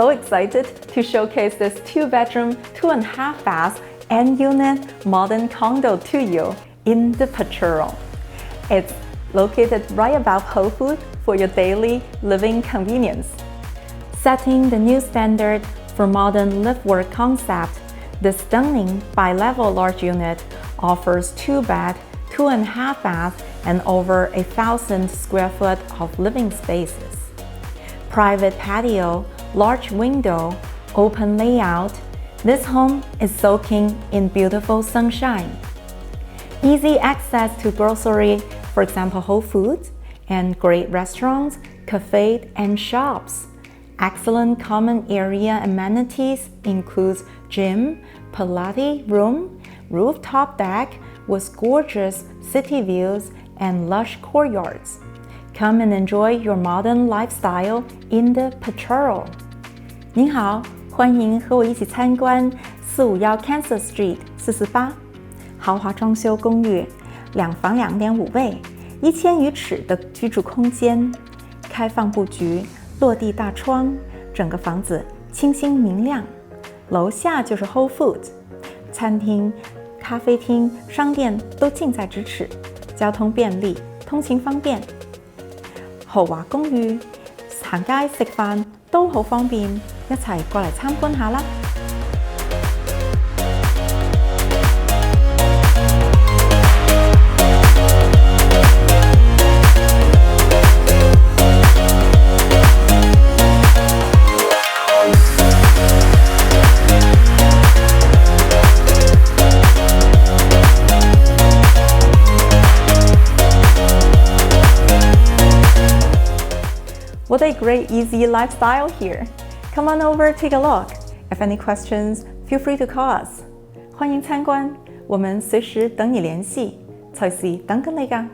so excited to showcase this 2-bedroom, 2.5 bath and unit modern condo to you in the Potrero. It's located right above Whole Foods for your daily living convenience. Setting the new standard for modern live-work concept, this stunning bi-level large unit offers 2-bed, 2.5 bath and over 1,000 square foot of living spaces. Private patio, large window, open layout. This home is soaking in beautiful sunshine. Easy access to grocery, for example Whole Foods, and great restaurants, cafes, and shops. Excellent common area amenities includes gym, pilates room, rooftop deck with gorgeous city views and lush courtyards. Come and enjoy your modern lifestyle in the Potrero. 您好，欢迎和我一起参观451 Kansas Street 448豪华装修公寓，2房2.5卫，1000余尺的居住空间，开放布局，落地大窗，整个房子清新明亮。楼下就是 Whole Foods， 餐厅、咖啡厅、商店都近在咫尺，交通便利，通勤方便。豪華公寓，行街食飯都好方便，一齊過嚟參觀下啦！What a great, easy lifestyle here. Come on over, take a look. If any questions, feel free to call us. 歡迎參觀，我們隨時等你聯繫，隨時等緊你㗎。